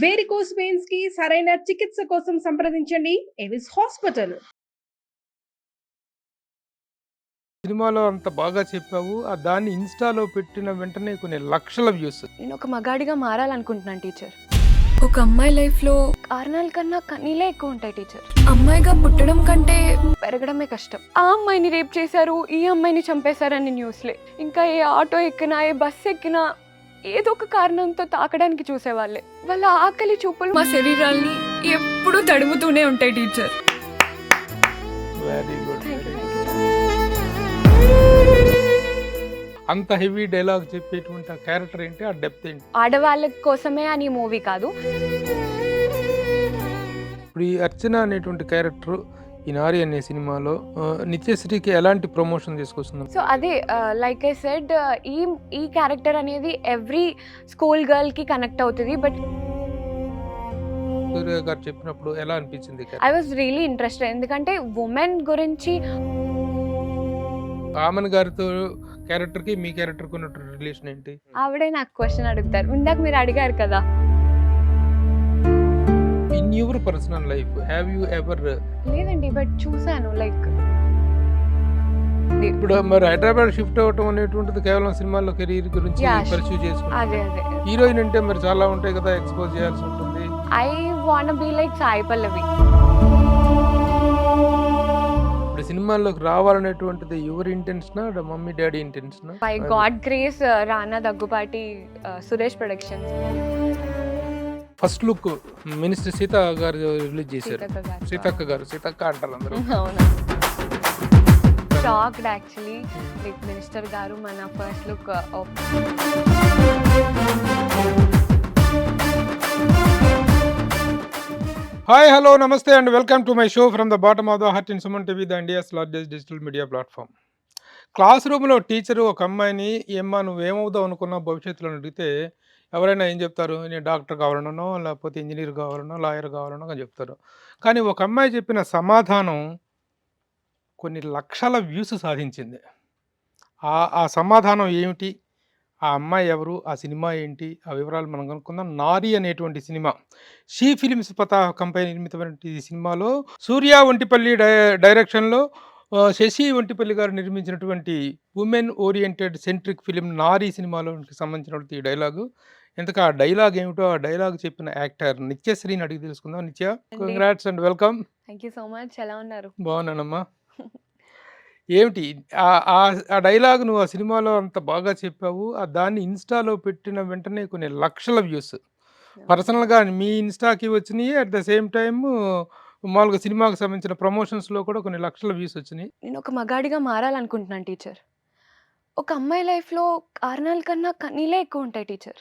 Varicose veins కి సరైన చికిత్స కోసం సంప్రదించండి ఎవిస్ హాస్పిటల్. సినిమాలో అంత బాగా చెప్పావు. దాన్ని ఇన్‌స్టాలో పెట్టిన వెంటనే కొన్ని లక్షల వ్యూస్. నేను ఒక మగాడిగా మారాలనుకుంటున్నాను టీచర్. ఒక అమ్మాయి లైఫ్లో కారణాల కన్నా కన్నీలే ఎక్కువ ఉంటాయి టీచర్. అమ్మాయిగా పుట్టడం కంటే పెరగడమే కష్టం. ఆ అమ్మాయిని రేప్ చేశారు, ఈ అమ్మాయిని చంపేశారని న్యూస్లే. ఇంకా ఏ ఆటో ఎక్కినా, ఏ బస్ ఎక్కినా ఏదో ఒక కారణంతో తాకడానికి చూసేవాళ్ళే. వాళ్ళ ఆకలి చూపులు మా శరీరాల్ని ఎప్పుడూ తడుముతూనే ఉంటాయి టీచర్. Very good. అంత హెవీ డైలాగ్ చెప్పేటువంటి ఆ క్యారెక్టర్ ఏంటి, ఆ డెప్త్ ఏంటి? ఆడవాళ్ళ కోసమే అని మూవీ కాదు. ఇప్పుడు ఈ అర్చన అనేటువంటి క్యారెక్టర్ ఈ నారి అనే సినిమాలో నిత్యశ్రీకి ఎలాంటి ప్రమోషన్ తీసుకొస్తుంది? సో అదే లైక్ ఐ సెడ్, ఈ క్యారెక్టర్ అనేది ఎవ్రీ స్కూల్ గర్ల్ కి కనెక్ట్ అవుతుంది. బట్ సూర్య గారు చెప్పినప్పుడు ఎలా అనిపించింది? I was really interested. ఎందుకంటే ఉమెన్ గురించి ఆమన్ గారితో క్యారెక్టర్ కి మీ క్యారెక్టర్ కి ఉన్న రిలేషన్ ఏంటి? ఆవిడే నాకు క్వశ్చన్ అడుగుతారు. ఇందాక మీరు అడిగారు కదా. In your personal life have you ever? లేదండి, బట్ చూసాను. లైక్ ఇప్పుడు మరి హైదరాబాద్ షిఫ్ట్ అవ్వటం అనేటువంటిది కేవలం సినిమాల్లో కెరీర్ గురించి పర్సూ చేసుకుంటారు. అదే అదే హీరోయిన్ అంటే మరి చాలా ఉంటాయి కదా, ఎక్స్పోజ్ చేయాల్సి ఉంటుంది. I want be like Sai Pallavi. ఇప్పుడు సినిమాల్లోకి రావాలనేటువంటిది your intention, mummy daddy intention? By God grace Rana Daggubati Suresh productions first look minister Sita garu release చేశారు. సీతక్క గారు, సీతక్క అంటారు అందరూ. అవునా, shocked actually. Like minister garu మన ఫస్ట్ లుక్. హాయ్, హలో, నమస్తే and welcome to my show from the bottom of the heart in Suman TV, the India's largest digital media platform. Class రూమ్లో teacher ఒక అమ్మాయిని, ఏమ్మా నువ్వేమవుదావు అనుకున్నావు భవిష్యత్తులో అడిగితే ఎవరైనా ఏం చెప్తారు? నేను డాక్టర్ కావాలనో, లేకపోతే ఇంజనీర్ కావాలనో, లాయర్ కావాలనో అని చెప్తారు. కానీ ఒక అమ్మాయి చెప్పిన సమాధానం కొన్ని లక్షల వ్యూస్ సాధించింది. ఆ సమాధానం ఏమిటి, ఆ అమ్మాయి ఎవరు, ఆ సినిమా ఏంటి, ఆ వివరాలు మనం కనుక్కుందాం. నారి అనేటువంటి సినిమా షీ ఫిలిమ్స్ కంపెనీ నిర్మితమైనటువంటి ఈ సినిమాలో సూర్య ఒంటిపల్లి డైరెక్షన్లో శశి ఒంటిపల్లి గారు నిర్మించినటువంటి ఉమెన్ ఓరియంటెడ్ సెంట్రిక్ ఫిలిం నారి సినిమాలోకి సంబంధించినటువంటి ఈ డైలాగు. ఇంతకు ఆ డైలాగ్ ఏమిటో, ఆ డైలాగ్ చెప్పిన యాక్టర్ నిత్యశ్రీని అడిగి తెలుసుకుందాం. నిత్య, congrats and welcome. Thank you so much. ఎలా ఉన్నారు? బాగున్నానమ్మా. ఏమిటి ఆ డైలాగ్ నువ్వు ఆ సినిమాలో అంత బాగా చెప్పావు. దాన్ని ఇన్‌స్టాలో పెట్టిన వెంటనే కొన్ని లక్షల వ్యూస్. పర్సనల్‌గా మీ ఇన్‌స్టాకి వచ్చినాయి. అట్ ద సేమ్ టైమ్ మామూలుగా సినిమాకి సంబంధించిన ప్రమోషన్స్‌లో కూడా కొన్ని లక్షల వ్యూస్ వచ్చినాయి. నేను ఒక మగాడిగా మారాలనుకుంటున్నాను టీచర్. ఒక అమ్మాయి లైఫ్లో కారణాల కన్నా కన్నీలే ఎక్కువ ఉంటాయి టీచర్.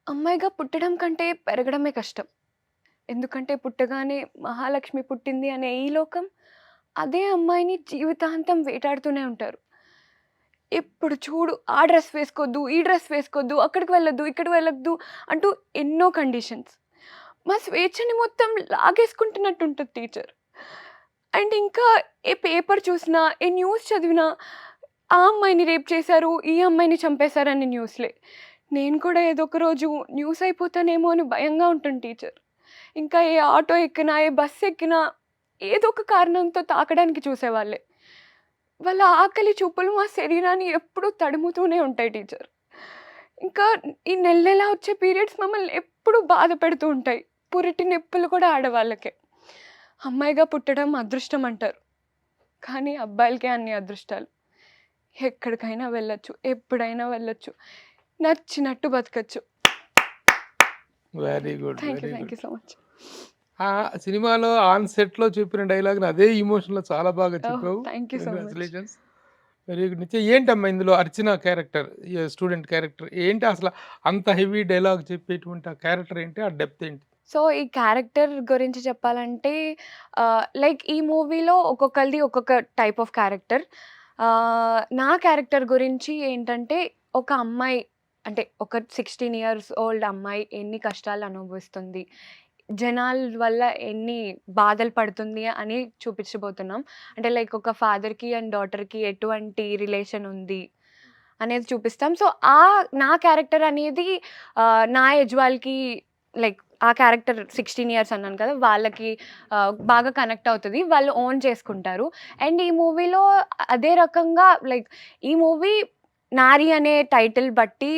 అమ్మాయిగా పుట్టడం కంటే పెరగడమే కష్టం. ఎందుకంటే పుట్టగానే మహాలక్ష్మి పుట్టింది అనే ఈ లోకం అదే అమ్మాయిని జీవితాంతం వేటాడుతూనే ఉంటారు. ఎప్పుడు చూడు ఆ డ్రెస్ వేసుకోవద్దు, ఈ డ్రెస్ వేసుకోవద్దు, అక్కడికి వెళ్ళొద్దు, ఇక్కడికి వెళ్ళొద్దు అంటూ ఎన్నో కండిషన్స్. మా స్వేచ్ఛని మొత్తం లాగేసుకుంటున్నట్టు ఉంటుంది టీచర్. అండ్ ఇంకా ఏ పేపర్ చూసినా, ఏ న్యూస్ చదివినా ఆ అమ్మాయిని రేప్ చేశారు, ఈ అమ్మాయిని చంపేశారని న్యూస్లే. నేను కూడా ఏదో ఒక రోజు న్యూస్ అయిపోతానేమో అని భయంగా ఉంటుంది టీచర్. ఇంకా ఏ ఆటో ఎక్కినా, ఏ బస్ ఎక్కినా ఏదో ఒక కారణంతో తాకడానికి చూసేవాళ్ళే. వాళ్ళ ఆకలి చూపులు మా శరీరాన్ని ఎప్పుడూ తడుముతూనే ఉంటాయి టీచర్. ఇంకా ఈ నెల నెల వచ్చే పీరియడ్స్ మమ్మల్ని ఎప్పుడూ బాధ పెడుతూ ఉంటాయి. పురిటి నొప్పులు కూడా ఆడవాళ్ళకే. అమ్మాయిగా పుట్టడం అదృష్టం అంటారు, కానీ అబ్బాయిలకే అన్ని అదృష్టాలు. ఎక్కడికైనా వెళ్ళొచ్చు, ఎప్పుడైనా వెళ్ళొచ్చు, నచ్చినట్టు బతకచ్చు. Very good. Thank you so much. ఆ సినిమాలో ఆన్ సెట్లో చెప్పిన డైలాగ్ని అదే ఎమోషన్లో చాలా బాగా చెప్పావు. Thank you so much. Congratulations. Very good. నిత్య, ఏంటమ్మా ఇందులో అర్చన క్యారెక్టర్, స్టూడెంట్ క్యారెక్టర్ ఏంటి, అసలు అంత హెవీ డైలాగ్ చెప్పేటువంటి ఆ క్యారెక్టర్ ఏంటి, ఆ డెప్త్ ఏంటి? సో ఈ క్యారెక్టర్ గురించి చెప్పాలంటే లైక్ ఈ మూవీలో ఒక్కొక్కరిది ఒక్కొక్క టైప్ ఆఫ్ క్యారెక్టర్. నా క్యారెక్టర్ గురించి ఏంటంటే, ఒక అమ్మాయి అంటే ఒక 16 ఇయర్స్ ఓల్డ్ అమ్మాయి ఎన్ని కష్టాలు అనుభవిస్తుంది, జనాల వల్ల ఎన్ని బాధలు పడుతుంది అని చూపించబోతున్నాం. అంటే లైక్ ఒక ఫాదర్కి అండ్ డాటర్కి ఎటువంటి రిలేషన్ ఉంది అనేది చూపిస్తాం. సో నా క్యారెక్టర్ అనేది నా ఏజ్ వాళ్ళకి లైక్ ఆ క్యారెక్టర్ 16 ఇయర్స్ అన్నాను కదా, వాళ్ళకి బాగా కనెక్ట్ అవుతుంది, వాళ్ళు ఓన్ చేసుకుంటారు. అండ్ ఈ మూవీలో అదే రకంగా లైక్ ఈ మూవీ నారి అనే టైటిల్ బట్టి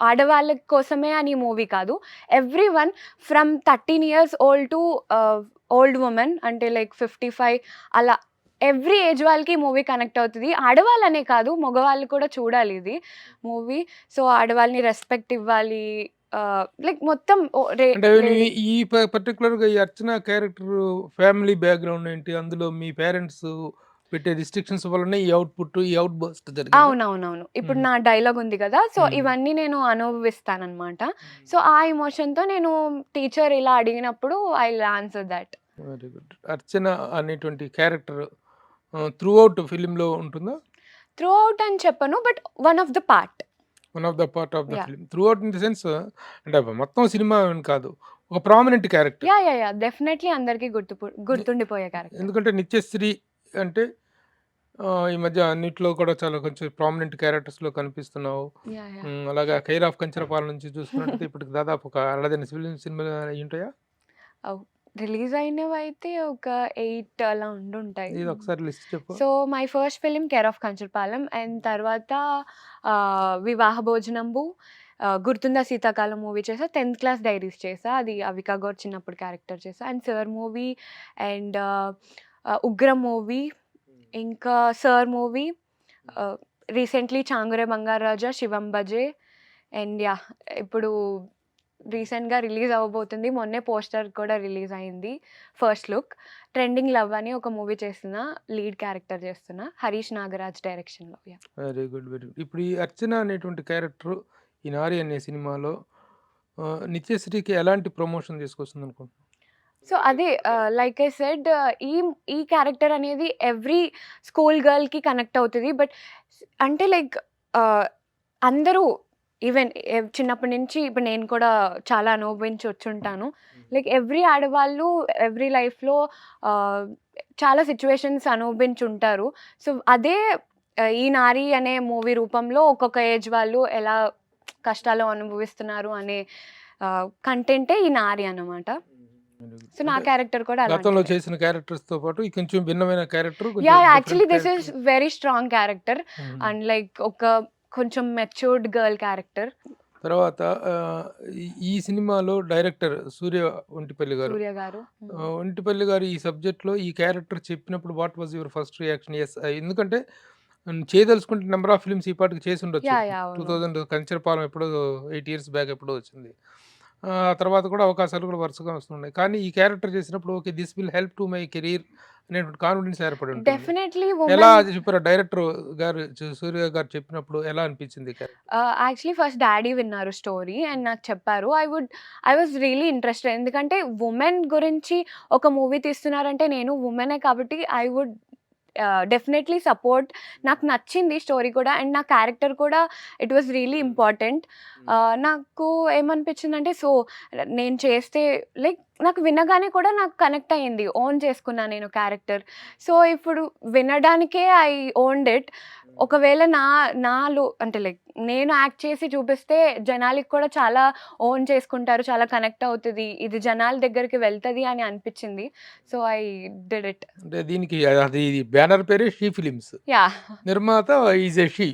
ఆడవాళ్ళ కోసమే అని మూవీ కాదు, every one from 13 years old to old women అంటే లైక్ 55 అలా ఎవ్రీ ఏజ్ వాళ్ళకి ఈ మూవీ కనెక్ట్ అవుతుంది. ఆడవాళ్ళనే కాదు, మగవాళ్ళు కూడా చూడాలి ఇది మూవీ. సో ఆడవాళ్ళని రెస్పెక్ట్ ఇవ్వాలి, లైక్ మొత్తం అంటే ఈ పర్టికులర్గా ఈ అర్చన క్యారెక్టర్ ఫ్యామిలీ బ్యాక్గ్రౌండ్ ఏంటి, అందులో మీ పేరెంట్స్ పెట్టే రిస్ట్రిక్షన్స్ వల్లనే ఈ అవుట్పుట్ ఈ అవుట్ బస్ట్ జరిగింది. అవునవునవును. ఇప్పుడు నా డైలాగ్ ఉంది కదా, సో ఇవన్నీ నేను అనుభవిస్తానన్నమాట. సో ఆ ఎమోషన్‌తో నేను టీచర్ ఇలా అడిగినప్పుడు I will answer that. Very good. Archana అనేటువంటి క్యారెక్టర్ త్రూ అవుట్ ఫిలింలో ఉంటుందా? త్రూ అవుట్ అని చెప్పను, but one of the part. One of the part of the yeah! Film. Through out in the sense అంటే మొత్తం సినిమా అని కాదు. ఒక ప్రామినెంట్ క్యారెక్టర్. యాహ్! డెఫినెట్‌లీ అందరికి గుర్తుండిపోయే క్యారెక్టర్. ఎందుకంటే నిత్యశ్రీ అంటే ఈ మధ్య అన్నిట్లో కూడా చాలా కొంచెం ప్రామినెంట్ క్యారెక్టర్స్‌లో కనిపిస్తున్నావు. యాహ్! అలాగా 'ఖైర్ ఆఫ్ కంచరపాలెం' నుంచి చూసుకున్నట్టయితే ఇప్పటికి దాదాపు ఒక అరడజన సినిమాలు అయ్యుంటాయా? అవ్ రిలీజ్ అయినవైతే ఒక 8 అలా ఉండుంటాయి. ఇది ఒకసారి లిస్ట్ చెప్పు. So my first film 'care of Kancharapalem' and తర్వాత 'వివాహ భోజనంబు', గుర్తుందా శీతాకాలం మూవీ చేసా, 10th క్లాస్ డైరీస్ చేసా, అది అవికా గౌర్ చిన్నప్పుడు క్యారెక్టర్ చేసా, and sir movie and Ugram movie, ఇంకా sir movie, recently 'Changure Bangaru Raja', 'Shivam బజే' and yeah! ఇప్పుడు రీసెంట్‌గా రిలీజ్ అవ్వబోతుంది. మొన్నే పోస్టర్ కూడా రిలీజ్ అయింది. ఫస్ట్ లుక్ 'ట్రెండింగ్ లవ్' అని ఒక మూవీ చేస్తున్నా, లీడ్ క్యారెక్టర్ చేస్తున్నా, హరీష్ నాగరాజ్ డైరెక్షన్‌లో. Yeah! Very good. Very good. ఇప్పుడు ఈ అర్చన అనేటువంటి క్యారెక్టర్ ఈ 'నారి' అనే సినిమాలో నిత్యశ్రీకి ఎలాంటి ప్రమోషన్ తీసుకొస్తుంది అనుకుంటున్నావు? సో అదే లైక్ ఐ సెడ్, ఈ ఈ క్యారెక్టర్ అనేది ఎవ్రీ స్కూల్ గర్ల్‌కి కనెక్ట్ అవుతది. బట్ అంటే లైక్ అందరూ ఈవెన్ చిన్నప్పటి నుంచి ఇప్పుడు నేను కూడా చాలా అనుభవించి వచ్చుంటాను. లైక్ ఎవ్రీ ఆడవాళ్ళు ఎవ్రీ లైఫ్‌లో చాలా సిట్యుయేషన్స్ అనుభవించుంటారు. సో అదే ఈ 'నారి' అనే మూవీ రూపంలో ఒక్కొక్క ఏజ్ వాళ్ళు ఎలా కష్టాలు అనుభవిస్తున్నారు అనే కంటెంటే ఈ 'నారి' అన్నమాట. సో నా అంటే క్యారెక్టర్ కూడా గతంలో అలాంటిదే. చేసిన క్యారెక్టర్స్‌తో పాటు ఈ కొంచెం భిన్నమైన క్యారెక్టర్, కొంచెం yeah! Different actually this is character. Very strong character and like ఒక కొంచెం మెచ్యూర్డ్ గర్ల్ క్యారెక్టర్. తర్వాత ఈ సినిమాలో డైరెక్టర్ సూర్య ఒంటిపల్లి గారు. సూర్య గారు. ఒంటిపల్లి గారు ఈ సబ్జెక్ట్‌లో ఈ క్యారెక్టర్ చెప్పినప్పుడు what was your first reaction? Yes. ఎందుకంటే చేయదలుచుకుంటే నంబర్ ఆఫ్ ఫిల్మ్స్ ఈ పాటికి చేసుండొచ్చు. యాహ్! అవును. 2000 కంచరపాలెం ఎప్పుడో 8 ఇయర్స్ బ్యాక్ ఎప్పుడో వచ్చింది. తర్వాత కూడా అవకాశాలు కూడా వరుసగా వస్తున్నాయి. కానీ ఈ క్యారెక్టర్ చేసినప్పుడు okay, this will help to my career అనేటువంటి కాన్ఫిడెన్స్ ఏర్పడి ఉంటుంది. డెఫినెట్‌లీ ఎలా వుమెన్ చెప్పారు డైరెక్టర్ గారు సూర్య గారు చెప్పినప్పుడు ఎలా అనిపించింది క్యారెక్టర్? యాక్చువల్లీ ఫస్ట్ డాడీ విన్నారు స్టోరీ అండ్ నాకు చెప్పారు. I was really interested. ఎందుకంటే వుమెన్ గురించి ఒక మూవీ తీస్తున్నారంటే నేను వుమెనే కాబట్టి ఐ వుడ్ డెఫినెట్లీ సపోర్ట్. నాకు నచ్చింది స్టోరీ కూడా అండ్ నా క్యారెక్టర్ కూడా ఇట్ వాస్ రియలీ ఇంపార్టెంట్. నాకు ఏమనిపించిందంటే సో నేను చేస్తే లైక్ నాకు వినగానే కూడా నాకు కనెక్ట్ అయ్యింది. ఓన్ చేసుకున్నా నేను క్యారెక్టర్. సో ఇప్పుడు వినడానికే ఐ ఓన్డ్ ఇట్. ఒకవేళ నాలో అంటే లైక్ నేను యాక్ట్ చేసి చూపిస్తే జనాలకి కూడా చాలా ఓన్ చేసుకుంటారు, చాలా కనెక్ట్ అవుతది, ఇది జనాల దగ్గరికి వెళ్తది అని అనిపించింది. So I did it. అంటే దీనికి అది బ్యానర్ పేరే 'షీ ఫిలిమ్స్'. యాహ్! నిర్మాత is a she.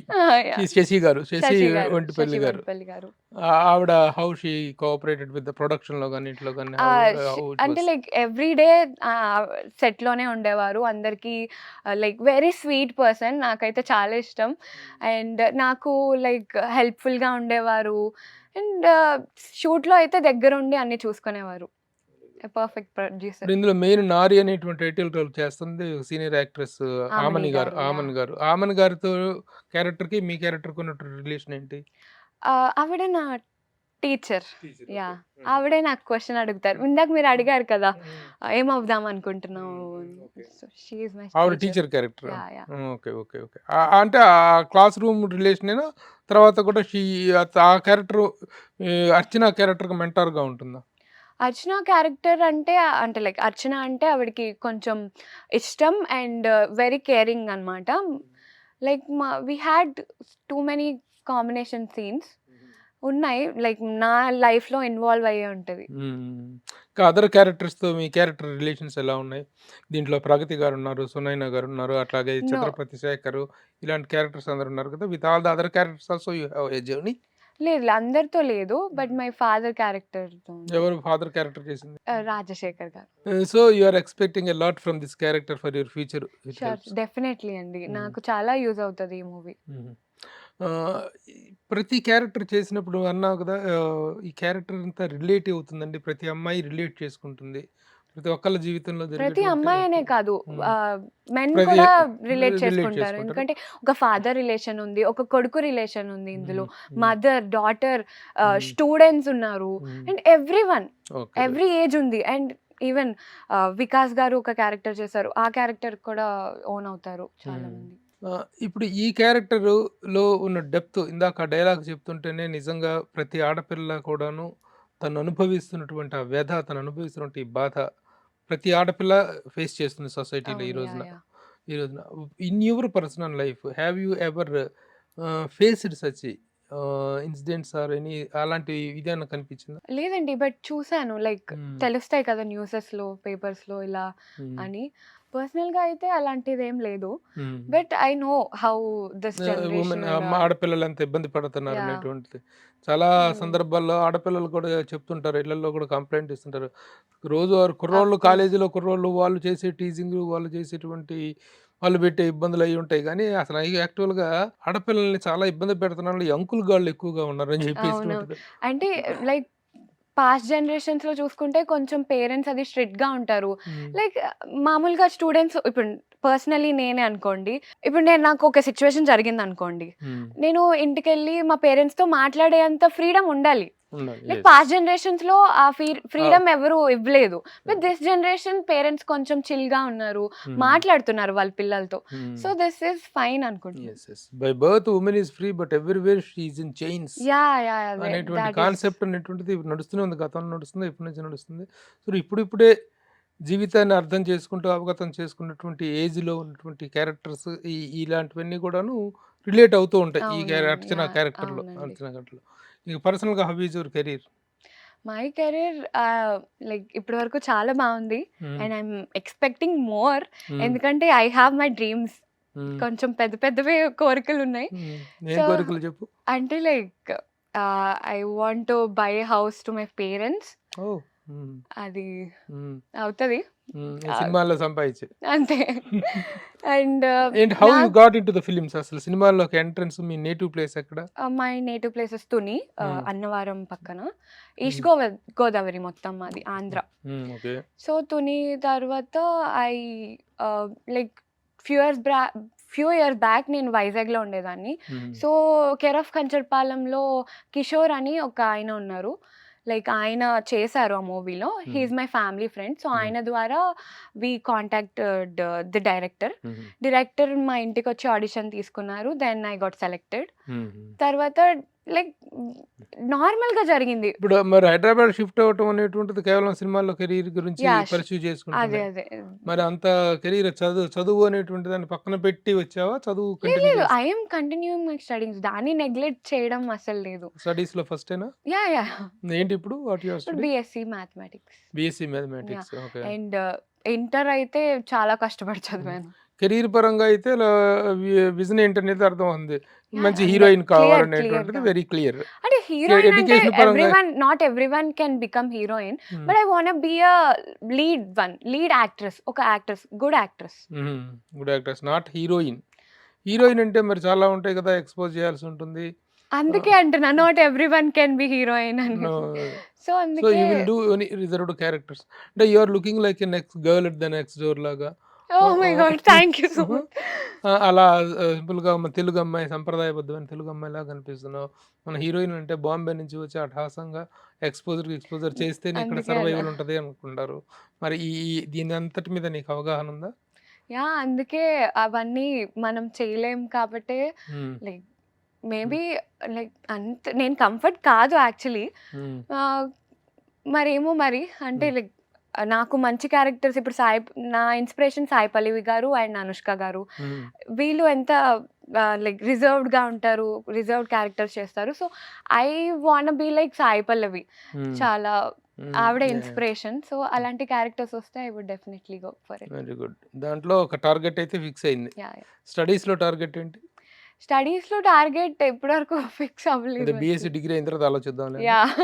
Yeah! Sasi గారు. శశి శశి గారు. ఒంటిపల్లి శశి గారు. వెంపల్లి గారు. ఆవిడ how she cooperated with the ప్రొడక్షన్‌లో గాని, ఇట్లో గాని అంటే లైక్ ఎవ్రీ డే సెట్‌లోనే ఉండేవారు. అందరికీ లైక్ వెరీ స్వీట్ పర్సన్. నాకైతే చాలా ఇష్టం. అండ్ నాకు లైక్ హెల్ప్‌ఫుల్‌గా ఉండేవారు. అండ్ షూట్‌లో అయితే దగ్గరుండి అన్నీ చూసుకునేవారు. Perfect producer. ఇప్పుడు ఇందులో మెయిన్ 'నారి' అనేటువంటి టైటిల్ రోల్ చేస్తుంది సీనియర్ యాక్ట్రెస్ ఆమని ఆమని గారు. గారు. యాహ్! ఆమన్ గారు. ఆమన్ గారితో క్యారెక్టర్‌కి మీ క్యారెక్టర్‌కి ఉన్నటువంటి రిలేషన్ ఏంటి? ఆవిడ నా టీచర్. యాహ్! ఆవిడే నాకు క్వెషన్ అడుగుతారు. ఇందాక మీరు అడిగారు కదా, ఏమవుదాం అనుకుంటున్నావు అని. సో షీ ఈస్ మై ఆవిడ teacher. Teacher character. Yeah! Yeah! Okay. Okay. Okay. అంటే ఆ క్లాస్ రూమ్ రిలేషనేనా? తర్వాత కూడా ఆ క్యారెక్టర్ అర్చన క్యారెక్టర్‌కి మెంటార్‌గా ఉంటుందా? అర్చన క్యారెక్టర్ అంటే లైక్ అర్చన అంటే ఆవిడకి కొంచెం ఇష్టం అండ్ వెరీ కేరింగ్ అనమాట. Like we had too many combination scenes. ఉన్నాయి. లైక్ నా లైఫ్‌లో ఇన్వాల్వ్ అయ్యే ఉంటది. ఇంకా అదర్ క్యారెక్టర్స్‌తో మీ క్యారెక్టర్ రిలేషన్స్ ఎలా ఉన్నాయి? దీంట్లో 'ప్రగతి' గారున్నారు, 'సునైన' గారున్నారు, అట్లాగే నో. 'ఛత్రపతి శేఖర్' ఇలాంటి క్యారెక్టర్స్ అందరూ ఉన్నారు కదా! With all the other characters also you have a journey. లేదు. అందరితో లేదు. బట్ మై ఫాదర్ క్యారెక్టర్‌తో ఉంది. ఎవరు ఫాదర్ క్యారెక్టర్ చేసింది? రాజశేఖర్ గారు. So you are expecting a lot from this character for your future. It sure. Helps. Definitely అండి. Hmm. నాకు చాలా యూజ్ అవుతది ఈ మూవీ. హుహు. ఈ ప్రతి క్యారెక్టర్ చేసినప్పుడు అన్నావు కదా! ఈ క్యారెక్టర్ అంతా రిలేటివ్ అవుతుందండి. ప్రతి అమ్మాయి రిలేట్ చేసుకుంటుంది. ప్రతి ఒక్కళ్ళ జీవితంలో ప్రతి జరిగేటువంటి అమ్మాయి అనే కాదు. హ్మ్. మెన్ ప్రతి కూడా రిలేట్ రిలేట్ చేసుకుంటారు. చేసుకుంటారు. ఎందుకంటే ఒక ఫాదర్ రిలేషన్ ఉంది. ఒక కొడుకు రిలేషన్ ఉంది ఇందులో. హ్మ్. మదర్, డాటర్, హ్మ్. స్టూడెంట్స్ ఉన్నారు. హ్మ్. And everyone, okay. Every age ఉంది. అండ్ ఈవెన్ వికాస్ గారు ఒక క్యారెక్టర్ చేశారు. ఆ క్యారెక్టర్ కూడా ఓన్ అవుతారు చాలా హ్మ్. మంది. ఇప్పుడు ఈ క్యారెక్టర్‌లో ఉన్న డెప్త్ ఇందాక ఆ డైలాగ్ చెప్తుంటేనే నిజంగా ప్రతి ఆడపిల్ల కూడాను తను అనుభవిస్తున్నటువంటి ఆ వ్యధ, తను అనుభవిస్తున్నటువంటి ఈ బాధ ప్రతి ఆడపిల్ల ఫేస్ చేస్తుంది సొసైటీలో ఈ అవును. రోజున. యాహ్! ఈ రోజున. In your personal life have you ever faced such incidents or any అలాంటి ఇదేమన్నా కనిపించిందా? లేదండి. బట్ చూసాను. లైక్ హ్మ్. తెలుస్తాయి కదా న్యూసెస్‌లో, పేపర్స్‌లో ఇలా హ్మ్. అని. పర్సనల్‌గా అయితే అలాంటిదేం లేదు. హ్మ్. But I know how this women generation and all. ఆడపిల్లలు ఎంత ఇబ్బంది పడుతున్నారు యాహ్! అనేటువంటిది. చాలా హ్మ్. సందర్భాల్లో ఆడపిల్లలు కూడా చెప్తుంటారు. ఇళ్లల్లో కూడా కంప్లెయింట్ ఇస్తుంటారు. రోజువారీ కుర్రోళ్ళు అఫ్‌కోర్స్. కాలేజీలో కుర్రోళ్ళు వాళ్ళు చేసే టీజింగ్, వాళ్ళు చేసేటువంటి వాళ్ళు పెట్టే ఇబ్బందులు అయ్యి ఉంటాయి గానీ, అసలు అయి యాక్చువల్‌గా ఆడపిల్లల్ని చాలా ఇబ్బంది పెడుతున్నారు. ఈ అంకుల్ గాళ్ళు ఎక్కువగా ఉన్నారని అవును. చెప్పేసిటువంటిది. అంటే లైక్ పాస్ట్ జనరేషన్స్‌లో చూసుకుంటే కొంచెం పేరెంట్స్ అది స్ట్రిక్ట్‌గా ఉంటారు. హ్మ్. లైక్ మామూలుగా స్టూడెంట్స్ ఇప్పుడు పర్సనల్లీ నేనే అనుకోండి. ఇప్పుడు నాకు ఒక సిట్యుయేషన్ జరిగిందనుకోండి. హ్మ్. నేను ఇంటికెళ్ళి మా పేరెంట్స్‌తో మాట్లాడేంత ఫ్రీడమ్ ఉండాలి. ఉండాలి. Like yes. పాస్ట్ జనరేషన్స్‌లో ఆ ఆ! ఫ్రీడమ్ ఎవరు ఇవ్వలేదు. బట్ దిస్ జనరేషన్ పేరెంట్స్ కొంచెం చిల్‌గా ఉన్నారు. హ్మ్. మాట్లాడుతున్నారు వాళ్ళ పిల్లలతో. హ్మ్. సో దిస్ ఈస్ ఫైన్ అనుకుంటున్నా. Yes. Yes. By birth women is free but everywhere she is in chains. Yeah! అదే అనేటువంటి థాట్ ఈస్ కాన్సెప్ట్ అనేటువంటిది ఇప్పుడు నడుస్తూనే ఉంది. గతంలో నడుస్తుంది. ఇప్పటి నుంచి నడుస్తుంది. సో, ఇప్పుడిప్పుడే జీవితాన్ని అర్థం చేసుకుంటూ, అవగతం చేసుకున్నటువంటి ఏజ్‌లో ఉన్నటువంటి క్యారెక్టర్స్ ఇలాంటివన్నీ కూడాను రిలేట్ అవుతూ ఉంటాయి. ఈ అవునవును. అర్చన యాహ్! క్యారెక్టర్‌లో. అవునండి. అర్చన క్యారెక్టర్‌లో. ఇక పర్సనల్‌గా how is your career? My career like ఇప్పటి వరకు చాలా బావుంది. హ్మ్. And I'm expecting more. హ్మ్. ఎందుకంటే ఐ హావ్ మై డ్రీమ్స్. హ్మ్. కొంచెం పెద్ద పెద్దవే కోరికలున్నాయి. హ్మ్. ఏం సో, కోరికలు చెప్పు? అంటే like I want to buy a house to my parents. Oh! Hmm. అది హ్మ్. అవుతది. హ్మ్. ఆహ్, సినిమాల్లో సంపాదించు. అంతే. అండ్ ఏంటి హౌ యూ నాకు గాట్ ఇంటు ద ఫిల్మ్స్ అసలు సినిమాల్లోకి ఎంట్రన్స్ మీ నేటివ్ ప్లేస్ ఎక్కడ? మై నేటివ్ ప్లేసెస్ తుని, హ్మ్. అన్నవరం పక్కన. ఈస్ట్ హ్మ్. గోదావరి మొత్తం మాది ఆంధ్ర. ఓకే. సో, తుని తర్వాత ఐ లైక్ ఫ్యూ ఇయర్స్ బ్రా ఫ్యూ ఇయర్స్ బ్యాక్ నేను వైజాగ్‌లో ఉండేదాన్ని. హ్మ్. సో, కేర్ ఆఫ్ కంచరపాలెంలో కిషోర్ అని ఒక ఆయన ఉన్నారు. లైక్ ఆయన చేశారు ఆ మూవీలో. He hmm. Is my family friend. So, hmm. ఆయన ద్వారా వి కాంటాక్టెడ్ ది డైరెక్టర్. హుహు. డైరెక్టర్ మా ఇంటికొచ్చి ఆడిషన్ తీసుకున్నారు. Then I got selected. హుహు. తర్వాత లైక్ నార్మల్‌గా జరిగింది. ఇప్పుడు మరి హైదరాబాద్ షిఫ్ట్ అవ్వటం అనేటువంటిది కేవలం సినిమాల్లో కెరీర్ గురించి యాహ్! పర్స్యూ అదే. చేసుకుంటూనే. అదే. మరి అంత కెరీర్ చదువు అనేటువంటి దాన్ని పక్కన పెట్టి వచ్చావా? చదువు లేదు. కంటిన్యూ లేదు. చేసి I am continuing my studies. దాన్ని నెగ్లెక్ట్ చేయడం అసలు లేదు. స్టడీస్‌లో ఫస్టేనా? యాహ్! ఏంటి ఇప్పుడు? వాట్ యూ ఆర్ ఇప్పుడు studying? BSc mathematics. BSc yeah! Mathematics. Okay. And inter అయితే చాలా కష్టపడి హ్మ్. చదివాను. కెరీర్ పరంగా అయితే విజన్ ఏంటనేది అర్థమవుతుంది. యాహ్! మంచి హీరోయిన్ కావాలనేటువంటిది క్లియర్‌గా. Very clear. అంటే హీరోయిన్ అంటే ఎడ్యుకేషన్ పరంగా not everyone can become heroine. Hmm. But I want be a lead actress. ఒక actress. Good actress. Hmm. Good actors. Not heroine. Heroine అంటే మరి చాలా ఉంటాయి కదా! ఎక్స్‌పోజ్ చేయాల్సి ఉంటుంది. అందుకే ఆహ్, అంటున్నా not everyone can be heroine no. అనేసి. సో, సో, అందుకే you will do any reserved characters. అంటే you are looking like a next girl at the next door లాగా. Oh ah, my ah, God! Thank you so హుహు. Much. అలా సింపుల్‌గా మన తెలుగు అమ్మాయి సంప్రదాయబద్ధమైన తెలుగు అమ్మాయిలాగా కనిపిస్తున్నావు. మన హీరోయిన్ అంటే బాంబే నుంచి వచ్చి అట్టహాసంగా ఎక్స్‌పోజర్ చేస్తేనే ఇక్కడ అందుకే అలా. సర్వైవల్ ఉంటది అనుకుంటారు. మరి ఈ ఈ దీని అంతటి మీద నీకు అవగాహన ఉందా? అందుకే అవన్నీ మనం చేయలేం కాబట్టే హ్మ్. లైక్ హ్మ్. మేబీ లైక్ నేను కంఫర్ట్ కాదు యాక్చువల్లీ. హ్మ్. ఆహ్, మరేమో మరి అంటే హ్మ్. లైక్ నాకు మంచి క్యారెక్టర్స్ ఇప్పుడు నా ఇన్స్పిరేషన్ సాయి పల్లవి గారు అండ్ అనుష్క గారు. వీళ్ళు ఎంత లైక్ రిజర్వ్డ్‌గా ఉంటారు. రిజర్వ్డ్ క్యారెక్టర్స్ చేస్తారు. So, I want be like Sai Pallavi. చాలా ఆవిడ ఇన్స్పిరేషన్. సో, అలాంటి క్యారెక్టర్స్ వస్తే I would definitely go for it. Very good. దాంట్లో ఒక టార్గెట్ అయితే ఫిక్స్ అయింది. యాహ్! స్టడీస్‌లో టార్గెట్ ఏంటి? స్టడీస్‌లో టార్గెట్ ఇప్పటివరకు ఫిక్స్ అంటే అవ్వలేదు. బీఎస్సీ డిగ్రీ అయిన తర్వాత ఆలోచిద్దాంలే. యాహ్!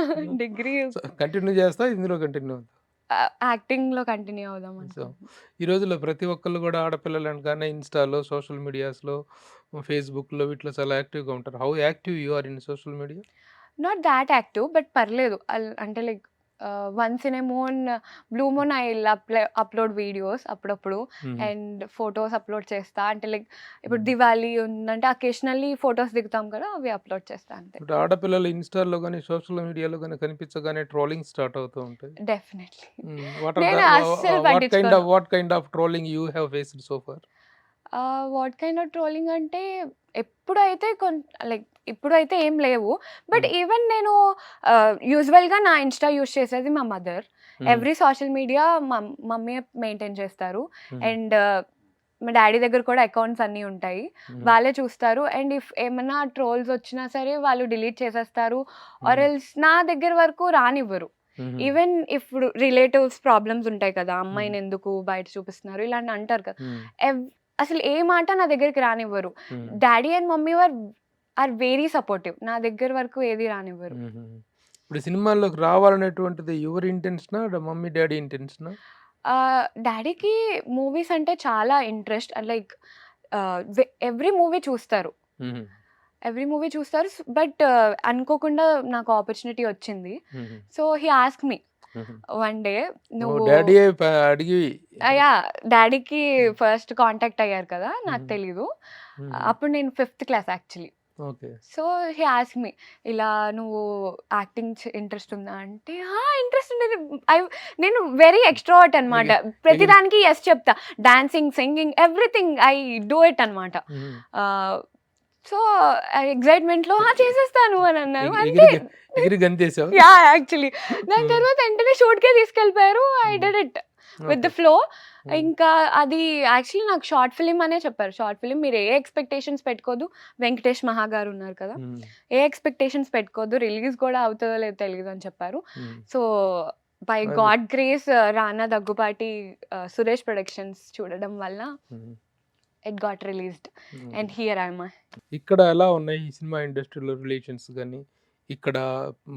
డిగ్రీ కంటిన్యూ చేస్తా, ఇందులో కంటిన్యూ అవుతా. యాక్టింగ్‌లో కంటిన్యూ అవుదాం సో, అనుకుంటున్నా. ఈ రోజుల్లో ప్రతి ఒక్కళ్ళు కూడా ఆడపిల్లలు అనగానే ఇన్‌స్టాలో, సోషల్ మీడియాస్‌లో, ఫేస్‌బుక్‌లో వీటిలో చాలా యాక్టివ్‌గా ఉంటారు. How active you are in social media? Not that active but పర్లేదు. అంటే like once in a blue moon I will upload videos అప్పుడప్పుడు అండ్ ఫోటోస్ అప్లోడ్ చేస్తా. అంటే లైక్ ఇప్పుడు దివాళీ ఉందంటే అకేషనల్లీ ఫోటోస్ దిగుతాం కదా, అవి అప్లోడ్ చేస్తా అంతే. ఇప్పుడు ఆడపిల్లలు ఇన్‌స్టాలో గాని, సోషల్ మీడియాలో గాని కనిపించగానే ట్రోలింగ్ స్టార్ట్ అవుతూ ఉంటాయి. డెఫినెట్లీ. వాట్ ఆర్ నేను ద అస్సలు వాట్ పట్టించుకోను. Kind of trolling you have faced so far? What kind of trolling అంటే ఎప్పుడైతే లైక్ ఇప్పుడైతే ఏం లేవు. బట్ ఈవెన్ నేను యూజువల్‌గా నా ఇన్‌స్టా యూజ్ చేసేది మా mother. Every social media mummy maintain చేస్తారు. అండ్ మా డ్యాడీ దగ్గర కూడా అకౌంట్స్ అన్నీ ఉంటాయి. వాళ్ళే చూస్తారు. అండ్ ఇఫ్ ఏమన్నా ట్రోల్స్ వచ్చినా సరే వాళ్ళు డిలీట్ చేసేస్తారు. ఆర్ ఎల్స్ నా దగ్గర వరకు రానివ్వరు. ఈవెన్ ఇప్పుడు రిలేటివ్స్ ప్రాబ్లమ్స్ ఉంటాయి కదా, అమ్మాయిని ఎందుకు బయట చూపిస్తున్నారు ఇలాంటి అంటారు కదా. అసలు ఏ మాట నా దగ్గరికి రానివ్వరు. Daddy and mummy are very supportive. నా దగ్గర వరకు ఏది రానివ్వరు. ఇప్పుడు సినిమాల్లోకి రావాలనేటువంటిది యువర్ ఇంటెన్షనా? మమ్మీ డాడీ ఇంటెన్షనా? డాడీకి మూవీస్ అంటే చాలా ఇంట్రెస్ట్. లైక్ ఎవ్రీ మూవీ చూస్తారు. ఎవ్రీ మూవీ చూస్తారు. బట్ అనుకోకుండా నాకు ఆపర్చునిటీ వచ్చింది. So he asked me one day, నువ్వు డాడీ అడిగి యాహ్! డాడీకి ఫస్ట్ కాంటాక్ట్ అయ్యారు కదా, నాకు తెలీదు. అప్పుడు నేను 5th class actually. Okay. So he asked me, ఇలా నువ్వు యాక్టింగ్ ఇంట్రెస్ట్ ఉందా అంటే, ఇంట్రెస్ట్ ఉండేది. నేను వెరీ ఎక్స్‌ట్రోవర్ట్ అనమాట. ప్రతిదానికి యెస్ చెప్తా. Dancing, singing everything I do it అనమాట. సో ఎక్సైట్‌మెంట్‌లో చేసేస్తాను అని అన్నాను. అంతే. ఎగిరి గంతేసావు? యాహ్! యాక్చువల్లీ. దాని తర్వాత వెంటనే షూట్‌కే తీసుకెళ్ళిపోయారు. I did it with the flow. ఇంకా అది యాక్చువల్లీ నాకు షార్ట్ ఫిల్మ్ అనే చెప్పారు. షార్ట్ ఫిల్మ్ మీరు ఏ ఎక్స్‌పెక్టేషన్స్ పెట్టుకోవద్దు. వెంకటేష్ మహా గారు ఉన్నారు కదా, ఏ ఎక్స్‌పెక్టేషన్స్ పెట్టుకోవద్దు. రిలీజ్ కూడా అవుతుందో లేదో తెలీదు అని చెప్పారు. So by God grace Rana Daggubati Suresh productions చూడడం వల్ల it got released and here I am. ఇక్కడ ఎలా ఉన్నాయి ఈ సినిమా ఇండస్ట్రీలో రిలేషన్స్ గాని, ఇక్కడ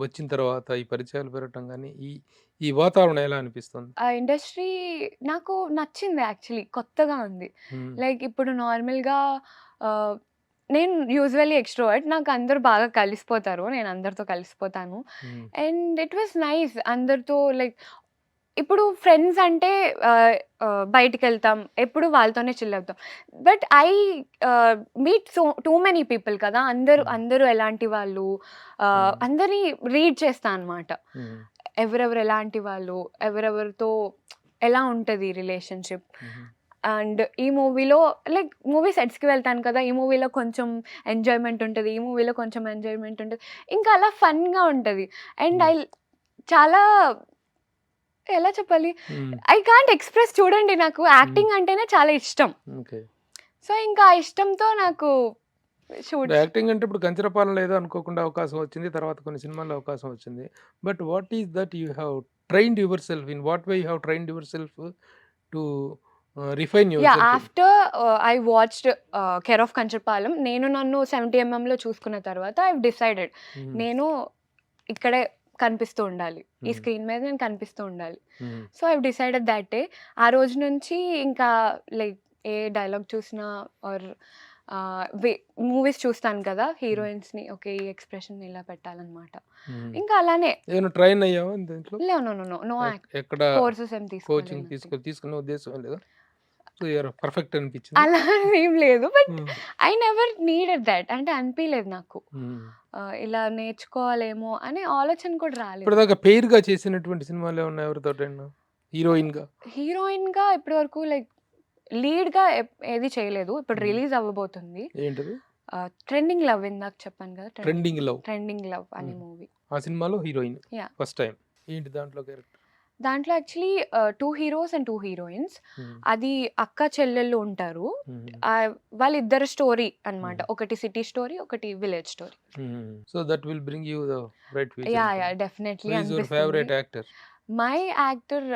వచ్చిన తర్వాత ఈ పరిచయాలు పెరగటం గాని, ఈ వాతావరణం ఎలా అనిపిస్తుంది? ఆ ఇండస్ట్రీ నాకు నచ్చింది యాక్చువల్లీ. కొత్తగా ఉంది. లైక్ ఇప్పుడు నార్మల్‌గా నేను యూజువల్లీ ఎక్స్‌ట్రోవర్ట్. నాకు అందరూ బాగా కలిసిపోతారు. నేను అందరితో కలిసిపోతాను. అండ్ ఇట్ వాస్ నైస్ అందరితో. లైక్ ఇప్పుడు ఫ్రెండ్స్ అంటే బయటికెళ్తాం. ఎప్పుడు వాళ్ళతోనే చిల్ అవుతాం. But I meet too many people కదా. అందరూ ఎలాంటి వాళ్ళు, అందరిని రీడ్ చేస్తా అనమాట. ఎవరెవరు ఎలాంటి వాళ్ళు, ఎవరెవరితో ఎలా ఉంటది రిలేషన్‌షిప్. అండ్ ఈ మూవీలో లైక్ మూవీ సెట్స్‌కి వెళ్తాను కదా, ఈ మూవీలో కొంచెం ఎంజాయ్‌మెంట్ ఉంటది. ఈ మూవీలో కొంచెం ఎంజాయ్‌మెంట్ ఉంటది. ఇంకా అలా ఫన్‌గా ఉంటది. అండ్ చాలా ఎలా చెప్పాలి, ఐ కాంట్ ఎక్స్‌ప్రెస్. చూడండి, నాకు యాక్టింగ్ అంటేనే చాలా ఇష్టం. ఓకే. సో ఇంకా ఆ ఇష్టంతో నాకు యాక్టింగ్ అంటే ఇప్పుడు కంచరపాలెంలో ఏదో అనుకోకుండా అవకాశం వచ్చింది. తర్వాత కొన్ని సినిమాల్లో అవకాశం వచ్చింది. But what is that you have trained your self in? What way you have trained your self to refine your self? After I watched care of Kancharapalem, నేను నన్ను 70mm చూసుకున్న తర్వాత ఐ డిసైడెడ్ నేను ఇక్కడే కనిపిస్తూ ఉండాలి. ఈ స్క్రీన్ మీద నేను కనిపిస్తూ ఉండాలి. So I decided that day. ఆ రోజు నుంచి ఇంకా లైక్ ఏ డైలాగ్ చూసినా ఆర్ మూవీస్ చూస్తాను కదా, హీరోయిన్స్ని ఓకే ఈ ఎక్స్ప్రెషన్ ఇలా పెట్టాలన్నమాట. ఇంకా అలానే ట్రైన్ అయ్యావా దీంట్లో? నో ఎక్కడ కోర్సెస్ ఏం కోచింగ్ తీసుకునే ఉద్దేశం లేదా? సో యూఆర్ పర్ఫెక్ట్ అనిపించింది? అలా ఏం లేదు. But I never needed that. అంటే అనిపించలేదు నాకు ఇలా నేర్చుకోవాలేమో అనే ఆలోచన కూడా రాలేదు. ఇప్పటిదాకా పెయిర్ గా చేసినటువంటి సినిమాలు ఏమన్నా ఎవరితోటైనా హీరోయిన్ గా ఇప్పటి వరకు లైక్ లీడ్ గా ఏది చేయలేదు. ఇప్పుడు రిలీజ్ అవ్వబోతుంది. ఏంటది? ట్రెండింగ్ లవ్, ఇందాక చెప్పాను కదా, ట్రెండింగ్ లవ్ అనే మూవీ. ఆ సినిమాలో హీరోయిన్ Yeah. First time. ఏంటి దాంట్లో క్యారెక్టర్? దాంట్లో యాక్చువల్లీ 2 హీరోస్ అండ్ 2 హీరోయిన్స్. హ్మ్. అది అక్క చెల్లెళ్ళు ఉంటారు. హ్మ్. వాళ్ళిద్దరి స్టోరీ అన్నమాట. హ్మ్. ఒకటి సిటీ స్టోరీ, ఒకటి విలేజ్ స్టోరీ. హ్మ్. So that will bring you the bright future yeah! అనుకుంటా. డెఫినెట్లీ హూ ఈస్ యువర్ అనిపిస్తుంది. Favourite actor? మై యాక్టర్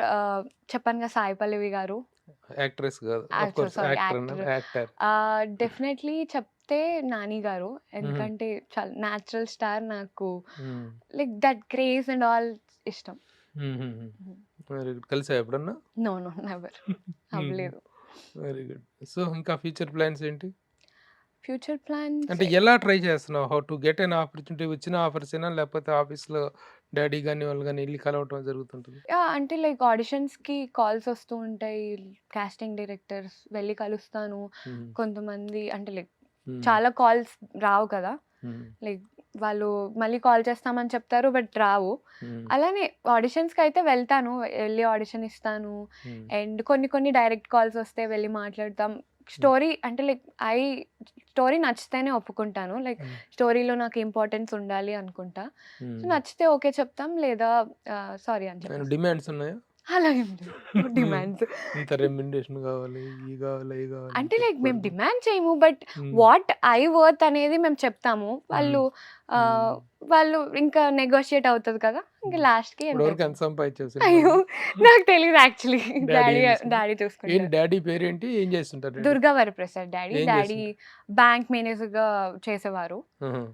చెప్పానుగా సాయి పల్లవి గారు. యాక్ట్రెస్ కాదు. Of actor course sorry actor actor. అన్నాను. యాక్టర్. డెఫినెట్లీ చెప్తే నాని గారు. హుహు. ఎందుకంటే చాలా న్యాచురల్ స్టార్. నాకు hmm. Like that craze and all ఇష్టం. హుహుహు. Very good. కలిసావా ఎప్పుడన్నా? No, no, never. హ్మ్. అవ్వలేదు. Very good. సో ఇంకా ఫ్యూచర్ ప్లాన్స్ ఏంటి? ఫ్యూచర్ ప్లాన్స్ అంటే ఎలా ట్రై చేస్తున్నావు? How to get an opportunity వచ్చిన ఆఫర్సేనా? లేకపోతే ఆఫీస్‌లో డ్యాడీ గాని, వాళ్ళు గాని ఎళ్లి కలవటం జరుగుతుంటదా? అంటే లైక్ ఆడిషన్స్‌కి కాల్స్ వస్తూ ఉంటాయి. కాస్టింగ్ డైరెక్టర్స్ వెళ్ళి కలుస్తాను. హ్మ్. కొంతమంది అంటే లైక్ హ్మ్. చాలా కాల్స్ రావు కదా! హ్మ్. లైక్ వాళ్ళు మళ్ళీ కాల్ చేస్తామని చెప్తారు. బట్ రావు. హ్మ్. అలానే ఆడిషన్స్‌కయితే వెళ్తాను. ఎళ్లి ఆడిషన్ ఇస్తాను. హ్మ్. అండ్ కొన్ని కొన్ని డైరెక్ట్ కాల్స్ వస్తే వెళ్ళి మాట్లాడతాం. హ్మ్. స్టోరీ అంటే లైక్ స్టోరీ నచ్చితేనే ఒప్పుకుంటాను. లైక్ హ్మ్. స్టోరీలో నాకు ఇంపార్టెన్స్ ఉండాలి అనుకుంటా. సో, హ్మ్. నచ్చితే ఓకే చెప్తాం. లేదా సారీ అని ఏమైనా చెప్పేస్తాం. డిమాండ్స్ ఉన్నాయా? అలా ఏం లేదు. No demands. ఇంత రెమ్యునరేషన్ కావాలి, ఇయి కావాలి, అయి కావాలి అని అంటే లైక్ మేము చెప్పుకోవడం. డిమాండ్ చేయము. బట్ హ్మ్. వాట్ ఐ వర్త్ అనేది మేము చెప్తాము. హ్మ్. వాళ్ళు హ్మ్. ఆహ్, వాళ్ళు ఇంకా నెగోషియేట్ అవుతది కదా! ఇంక హ్మ్. లాస్ట్‌కి ఎంత ఇప్పటివరకు ఎంత అయితదో. సంపాదించావు అయ్యో! సినిమాల్లో? నాకు తెలీదు యాక్చువల్లీ. డ్యాడీ ఏం చేస్తుంటారు? డ్యాడీ ఏంటి చూసుకుంటారు. డ్యాడీ పేరేంటి? ఏం చేస్తుంటారు డ్యాడీ? దుర్గా వరప్రసాద్ డ్యాడీ. ఏం డ్యాడీ చేస్తుంటారు? బ్యాంక్ మేనేజర్‌గా చేసేవారు. ఆహా!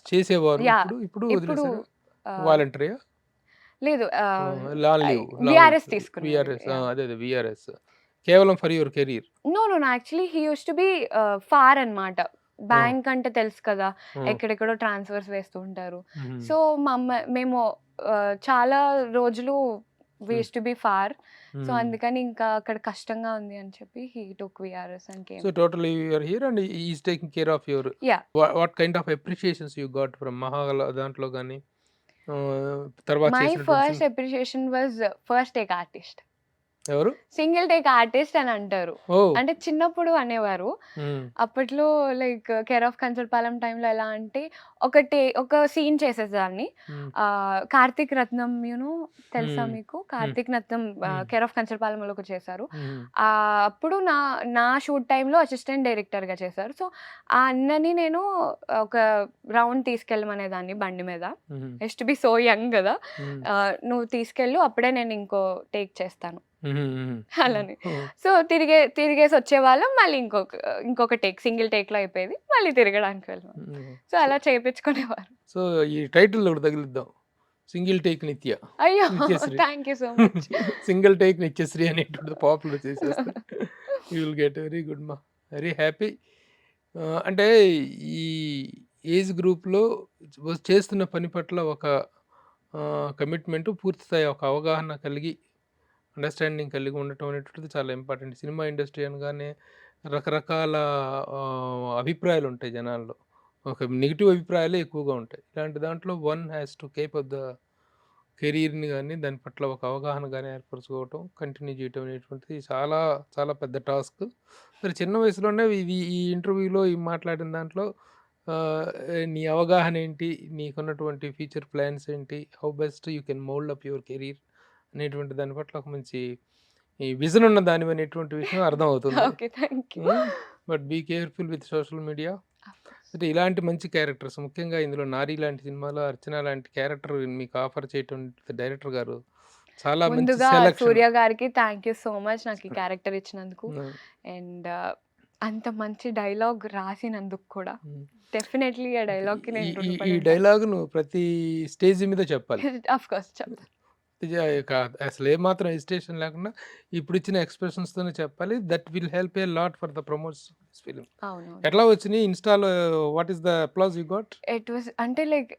చేసేవారు. యాహ్! ఇప్పుడు ఇప్పుడు వదిలేసారా? ఆహ్, వాలంటరీయా? లేదు. Long leave. వీఆర్ఎస్ తీసుకున్నారు. వీఆర్ఎస్. యాహ్! అదే వీఆర్ఎస్. కేవలం for your career. No, no, no. Actually he used to be far అన్నమాట. ఆ! బ్యాంక్ అంటే తెలుసు కదా! ఆ! ఎక్కడెక్కడో ట్రాన్స్‌ఫర్స్ వేస్తూ ఉంటారు. హుహు. సో, మేము చాలా రోజులు we hmm. Used to be far. So, hmm. అందుకని ఇంకా అక్కడ కష్టంగా ఉంది అని చెప్పి he took VRS and so, came. Totally you are here and he is taking care of your yeah! What kind of appreciations you got from మహాగల దాంట్లో గాని తర్వాత మై చేసినటువంటి first appreciation was first take artist. ఎవరు? Single take artist అని అంటారు. ఓహ్! అంటే చిన్నప్పుడు అనేవారు. హ్మ్. అప్పట్లో లైక్ 'కేర్ ఆఫ్ కంచరపాలెం' టైమ్‌లో ఎలా అంటే ఒక సీన్ చేసేదాన్ని. హ్మ్. 'కార్తీక్ రత్నం' తెలుసా హ్మ్. మీకు? హ్మ్. 'కార్తీక్ రత్నం' హ్మ్. 'కేర్ ఆఫ్ కంచరపాలెంలో' ఒకటి చేశారు. హుహు. అప్పుడు నా షూట్ టైమ్‌లో అసిస్టెంట్ డైరెక్టర్‌గా చేశారు. సో, ఆ అన్నని నేను ఒక రౌండ్ తీసుకెళ్ళమనేదాన్ని బండి మీద. హుహు. Used to B so young గదా! హ్మ్. "నువ్వు తీసుకెళ్ళు అప్పుడే నేను ఇంకో టేక్ చేస్తాను." హుహు. హుహు. అలానే. ఓహ్! సో, తిరిగేసొచ్చేవాళ్ళం. మళ్ళీ ఇంకొక టేక్ సింగిల్ టేక్‌లో అయిపోయేది. మళ్ళీ తిరగడానికి వెళ్ళేవాళ్ళం. హ్మ్. సో, సో, అలా చేపించుకునేవారు. సో, ఈ టైటిల్ ఒకటి తగిలిద్దాం. 'Single take Nitya.' అయ్యో! Nityasri. Thank you so much. Single take Nityasri అనేటువంటిది పాపులర్ చేసేస్తే you will get very good మా. Very happy. అంటే ఈ ఏజ్ గ్రూప్‌లో చేస్తున్న పని పట్ల ఒక కమిట్మెంట్, పూర్తి స్థాయి ఒక అవగాహన కలిగి, అండర్‌స్టాండింగ్ కలిగి ఉండటం అనేటువంటిది చాలా ఇంపార్టెంట్. సినిమా ఇండస్ట్రీ అనగానే రకరకాల అభిప్రాయాలుంటాయి జనాల్లో. ఒక నెగెటివ్ అభిప్రాయాలే ఎక్కువగా ఉంటాయి. ఇలాంటి దాంట్లో one has to keep up the కెరీర్‌ని గాని, దాని పట్ల ఒక అవగాహన గాని ఏర్పరచుకోవటం, కంటిన్యూ చేయటం అనేటువంటిది చాలా, చాలా పెద్ద టాస్క్. మరి చిన్న వయసులోనే ఈ ఇంటర్వ్యూలో ఈ మాట్లాడిన దాంట్లో ఆహ్, నీ అవగాహన ఏంటి? నీకున్నటువంటి ఫ్యూచర్ ప్లాన్స్ ఏంటి? How best you can mould up your career అనేటువంటి దాని పట్ల ఒక మంచి ఈ విజన్ ఉన్న దానివనేటువంటి విషయం అర్థమవుతుంది. Okay. Thank you. Hmm. But be careful with social media. Of course. అంటే ఇలాంటి మంచి క్యారెక్టర్స్ ముఖ్యంగా ఇందులో 'నారి' లాంటి సినిమాలో 'అర్చన' లాంటి క్యారెక్టర్ మీకు ఆఫర్ చేయటం డైరెక్టర్ గారు చాలా మంచి ముందుగా సెలక్షన్. సూర్య గారికి థాంక్ యూ సో మచ్ నాకు ఈ క్యారెక్టర్ ఇచ్చినందుకు. హ్మ్. అండ్ అంత మంచి డైలాగ్ రాసినందుకు కూడా. హ్మ్. డెఫినైట్‌లీ ఆ డైలాగ్‌కి ఈ నేను ఈ ఈ రుణపడి ఉంటాను. డైలాగ్ నువ్వు ప్రతి స్టేజ్ మీద చెప్పాలి. ఆఫ్ కోర్స్ చెప్తాను. అసలు ఏమాత్రం హెసిటేషన్ లేకుండా ఇప్పుడిచ్చిన ఎక్స్‌ప్రెషన్స్‌తోనే చెప్పాలి. That will help a lot for the promotion of this film. అవునవును. ఎట్లా వచ్చినాయి ఇన్‌స్టా‌లో what is the applause you got? It was అంటే లైక్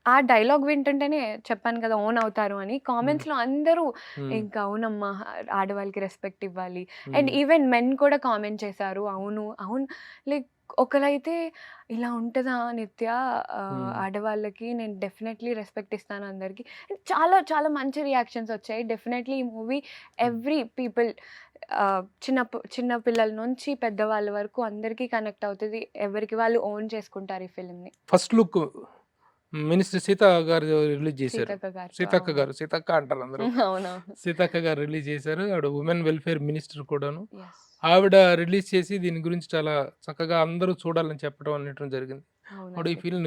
ఆ డైలాగ్ వింటుంటేనే చెప్పాను కదా! ఓన్ అవుతారు అని. హ్మ్. కామెంట్స్‌లో అందరూ హ్మ్. ఇంకా అవునమ్మా! ఆడవాళ్ళకి రెస్పెక్ట్ ఇవ్వాలి. అండ్ హ్మ్. ఈవెన్ మెన్ కూడా కామెంట్ చేశారు. అవును. అవును. లైక్ ఒకలైతే ఇలా ఉంటదా నిత్య హ్మ్. ఆడవాళ్ళకి నేను డెఫినైట్‌లీ రెస్పెక్ట్ ఇస్తాను అందరికి. చాలా చాలా మంచి రియాక్షన్స్ వచ్చాయి. డెఫినైట్‌లీ ఈ మూవీ హ్మ్. ఎవ్రి పీపుల్ చిన్న పిల్లల నుంచి పెద్దవాళ్ళ వరకు అందరికీ కనెక్ట్ అవుతది. ఎవరికి వాళ్ళు ఓన్ చేసుకుంటారు ఈ ఫిల్మ్‌ని. First look minister Sita garu release చేశారు. సీతక్క గారితో. సీతక్క అవును. గారు, సీతక్క అంటారు అందరూ. అవునవును. సీతక్క గారు రిలీజ్ చేశారు. ఆవిడ ఉమెన్ వెల్ఫేర్ మినిస్టర్ కూడాను. యెస్. ఆవిడ రిలీజ్ చేసి దీని గురించి చాలా చక్కగా అందరూ చూడాలని చెప్పడం అనేటం జరిగింది. హౌ డు యూ అవునండి. Feel?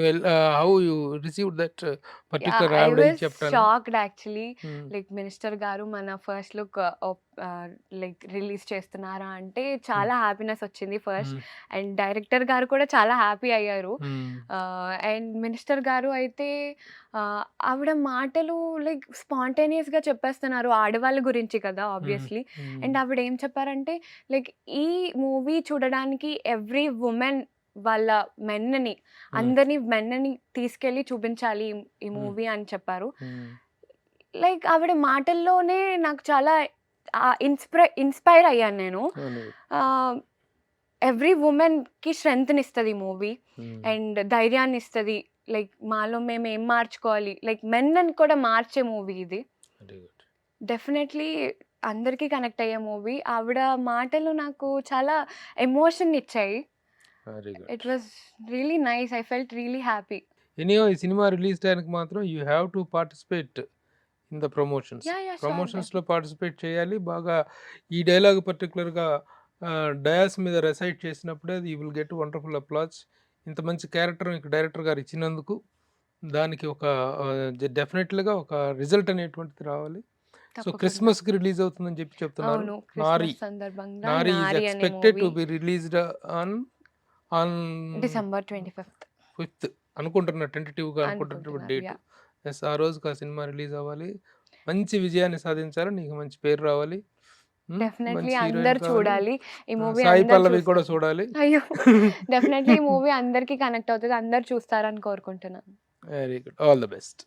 How you received that yeah! Particular I ఆవిడ వాస్ చెప్పడాన్ని? Shocked actually. Hmm. Like minister garu మన ఫస్ట్ లుక్ లైక్ రిలీజ్ చేస్తున్నారా అంటే హ్మ్. చాలా హ్యాపీనెస్ వచ్చింది ఫస్ట్. హ్మ్. అండ్ డైరెక్టర్ గారు కూడా చాలా హ్యాపీ అయ్యారు. హ్మ్. అండ్ మినిస్టర్ గారు అయితే ఆవిడ మాటలు లైక్ స్పాంటేనియస్‌గా చెప్పేస్తున్నారు. ఆడవాళ్ళ గురించి కదా హ్మ్. ఆబ్వియస్‌లీ. హ్మ్. అండ్ ఆవిడ ఏం చెప్పారంటే లైక్ ఈ మూవీ చూడడానికి ఎవ్రీ వుమెన్ వాళ్ళ మెన్‌ని హ్మ్. అందరిని మెన్‌ని తీసుకెళ్ళి చూపించాలి ఈ హ్మ్. మూవీ అని చెప్పారు. హ్మ్. లైక్ ఆవిడ మాటల్లోనే నాకు చాలా ఇన్‌స్పైర్ అయ్యాను నేను. అవును. ఎవ్రీ వుమెన్‌కి స్ట్రెంగ్త్‌నిస్తది ఈ మూవీ. హ్మ్. అండ్ ధైర్యాన్నిస్తది. లైక్ మాలో మేము ఏం మార్చుకోవాలి. లైక్ మెన్‌ని కూడా మార్చే మూవీ ఇది. Very good. డెఫినెట్‌లీ అందరికీ కనెక్ట్ అయ్యే మూవీ. ఆవిడ మాటలు నాకు చాలా ఎమోషన్‌నిచ్చాయి. Very good. It was really nice. I felt really happy. Anyhow ఈ సినిమా రిలీజ్ టైంకి మాత్రం you have to participate in the promotions. Yeah! Yeah! Sure. ప్రమోషన్స్‌లో పార్టిసిపేట్ చేయాలి. బాగా ఈ డైలాగ్ పర్టిక్యులర్‌గా డయాస్ మీద రెసైట్ చేసినప్పుడే you will get wonderful applause. ఇంత మంచి క్యారెక్టర్ మీకు డైరెక్టర్ గారు ఇచ్చినందుకు దానికి ఒక డెఫినెట్‌గా ఒక రిజల్ట్ అనేటువంటిది రావాలి. సో, తప్పకుండా. క్రిస్మస్‌కి రిలీజ్ అవుతుందని చెప్తున్నారు. అవును. నారి. క్రిస్మస్ సందర్భంగా నారి ఈస్ 'నారి' అనే expected to movie be released on on December 25థ్ 5థ్ అనుకుంటున్నా. టెంటేటివ్‌గా అనుకుంటున్నటువంటి అనుకుంటున్నారు. డేట్. యాహ్! యెస్. ఆ రోజుకి ఆ సినిమా రిలీజ్ అవ్వాలి. మంచి విజయాన్ని సాధించాలి. నీకు మంచి పేరు రావాలి. డెఫినెట్‌లీ మంచి హీరోయిన్ అందరూ కావాలి. చూడాలి. ఈ మూవీ సాయి అందరూ పల్లవి కూడా చూస్తారు. చూడాలి. అయ్యో! డెఫినెట్‌లీ ఈ మూవీ అందరికీ కనెక్ట్ అవుతది. అందరూ చూస్తారని కోరుకుంటున్నాను. Very good. All the best.